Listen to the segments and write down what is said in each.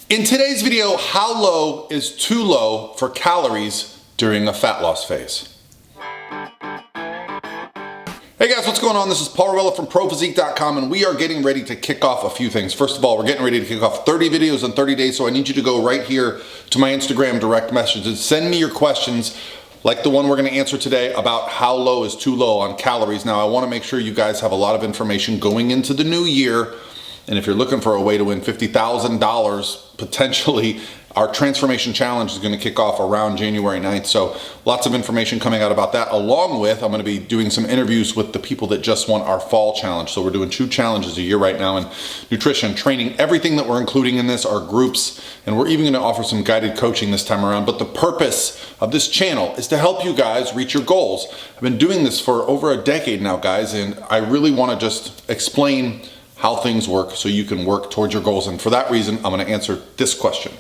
In today's video, how low is too low for calories during a fat loss phase? Hey guys, what's going on? This is Paul Ravella from ProPhysique.com, and we are getting ready to kick off a few things. First of all, we're getting ready to kick off 30 videos in 30 days, so I need you to go right here to my Instagram direct messages. Send me your questions, like the one we're gonna answer today about how low is too low on calories. Now, I wanna make sure you guys have a lot of information going into the new year, and if you're looking for a way to win $50,000, potentially, our transformation challenge is gonna kick off around January 9th. So lots of information coming out about that. Along with, I'm gonna be doing some interviews with the people that just won our fall challenge. So we're doing 2 challenges a year right now in nutrition, training, everything that we're including in this are groups, and we're even gonna offer some guided coaching this time around. But the purpose of this channel is to help you guys reach your goals. I've been doing this for over a decade now, guys, and I really wanna just explain how things work so you can work towards your goals. And for that reason, I'm gonna answer this question.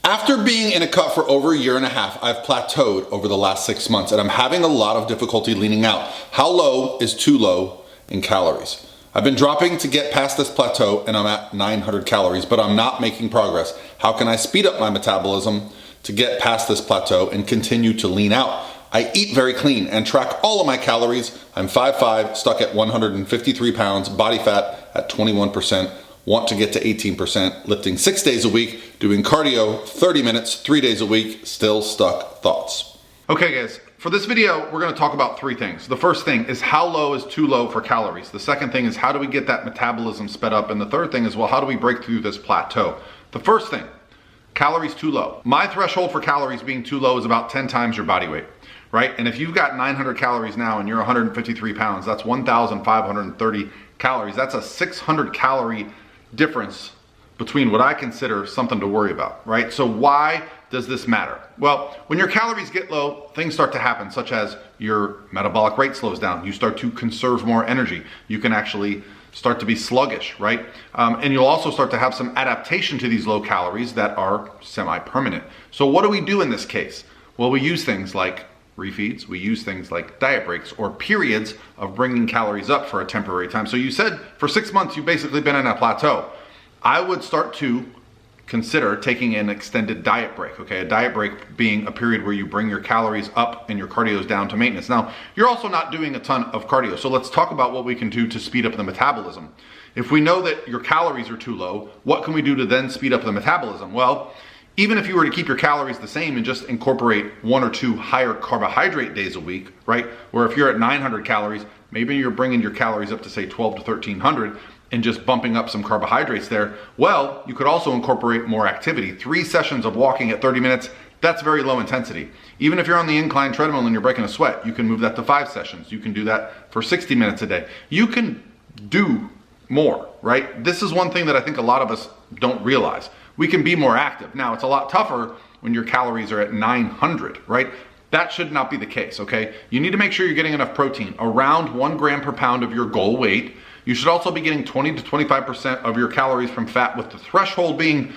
After being in a cut for over a year and a half, I've plateaued over the last 6 months, and I'm having a lot of difficulty leaning out. How low is too low in calories? I've been dropping to get past this plateau, and I'm at 900 calories, but I'm not making progress. How can I speed up my metabolism to get past this plateau and continue to lean out? I eat very clean and track all of my calories. I'm 5'5", stuck at 153 pounds, body fat at 21%, want to get to 18%, lifting 6 days a week, doing cardio 30 minutes, 3 days a week, still stuck. Thoughts? Okay guys, for this video, we're gonna talk about 3 things. The first thing is how low is too low for calories. The second thing is how do we get that metabolism sped up? And the third thing is, well, how do we break through this plateau? The first thing, calories too low. My threshold for calories being too low is about 10 times your body weight. Right? And if you've got 900 calories now and you're 153 pounds, that's 1,530 calories. That's a 600 calorie difference between what I consider something to worry about, right? So why does this matter? Well, when your calories get low, things start to happen, such as your metabolic rate slows down. You start to conserve more energy. You can actually start to be sluggish, right? And you'll also start to have some adaptation to these low calories that are semi-permanent. So what do we do in this case? Well, we use things like refeeds, we use things like diet breaks or periods of bringing calories up for a temporary time. So you said for 6 months you've basically been in a plateau. I would start to consider taking an extended diet break, okay? A diet break being a period where you bring your calories up and your cardio down to maintenance. Now, you're also not doing a ton of cardio, so let's talk about what we can do to speed up the metabolism. If we know that your calories are too low, what can we do to then speed up the metabolism? Well, even if you were to keep your calories the same and just incorporate 1 or 2 higher carbohydrate days a week, right? Where if you're at 900 calories, maybe you're bringing your calories up to say 12 to 1300 and just bumping up some carbohydrates there. Well, you could also incorporate more activity. 3 sessions of walking at 30 minutes, that's very low intensity. Even if you're on the incline treadmill and you're breaking a sweat, you can move that to 5 sessions. You can do that for 60 minutes a day. You can do more, right? This is one thing that I think a lot of us don't realize. We can be more active. Now, it's a lot tougher when your calories are at 900, right? That should not be the case, okay? You need to make sure you're getting enough protein, around 1 gram per pound of your goal weight. You should also be getting 20 to 25% of your calories from fat, with the threshold being,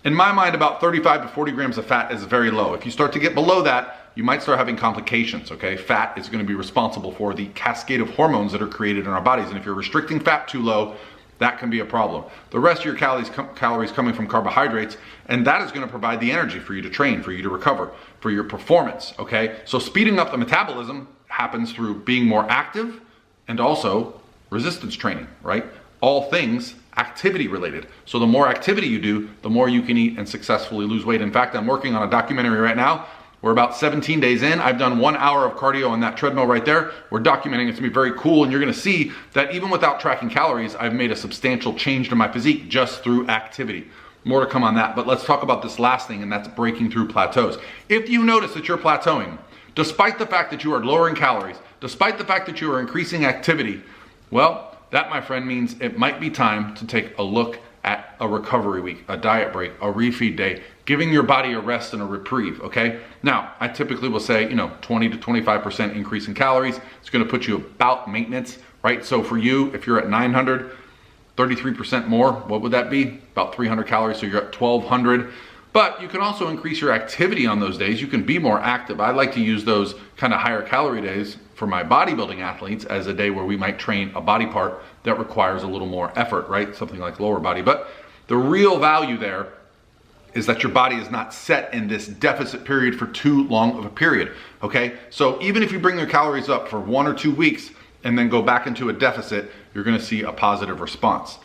in my mind, about 35 to 40 grams of fat is very low. If you start to get below that, you might start having complications, okay? Fat is gonna be responsible for the cascade of hormones that are created in our bodies. And if you're restricting fat too low, that can be a problem. The rest of your calories coming from carbohydrates, and that is gonna provide the energy for you to train, for you to recover, for your performance, okay? So speeding up the metabolism happens through being more active and also resistance training, right? All things activity related. So the more activity you do, the more you can eat and successfully lose weight. In fact, I'm working on a documentary right now. We're about 17 days in. I've done 1 hour of cardio on that treadmill right there. We're documenting it. It's gonna be very cool, and you're gonna see that even without tracking calories, I've made a substantial change to my physique just through activity. More to come on that, but let's talk about this last thing, and that's breaking through plateaus. If you notice that you're plateauing, despite the fact that you are lowering calories, despite the fact that you are increasing activity, well, that, my friend, means it might be time to take a look at a recovery week, a diet break, a refeed day, giving your body a rest and a reprieve, okay? Now, I typically will say, 20 to 25% increase in calories. It's gonna put you about maintenance, right? So for you, if you're at 900, 33% more, what would that be? About 300 calories, so you're at 1200. But you can also increase your activity on those days. You can be more active. I like to use those kind of higher calorie days for my bodybuilding athletes as a day where we might train a body part that requires a little more effort, right? Something like lower body. But the real value there is that your body is not set in this deficit period for too long of a period, okay? So even if you bring your calories up for 1 or 2 weeks and then go back into a deficit, you're gonna see a positive response.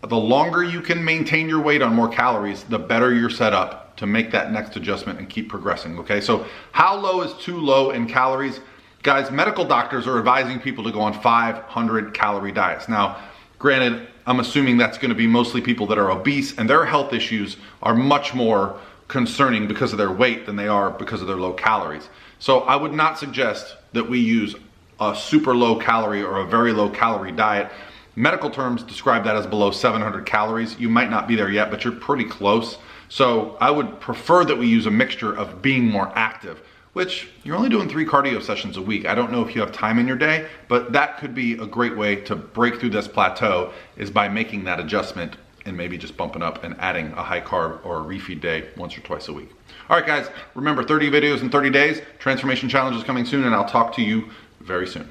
The longer you can maintain your weight on more calories, the better you're set up to make that next adjustment and keep progressing, okay? So how low is too low in calories? Guys, medical doctors are advising people to go on 500 calorie diets. Now, granted, I'm assuming that's gonna be mostly people that are obese and their health issues are much more concerning because of their weight than they are because of their low calories. So I would not suggest that we use a super low calorie or a very low calorie diet. Medical terms describe that as below 700 calories. You might not be there yet, but you're pretty close. So I would prefer that we use a mixture of being more active, which you're only doing 3 cardio sessions a week. I don't know if you have time in your day, but that could be a great way to break through this plateau, is by making that adjustment and maybe just bumping up and adding a high carb or a refeed day once or twice a week. All right, guys, remember 30 videos in 30 days. Transformation challenge is coming soon, and I'll talk to you very soon.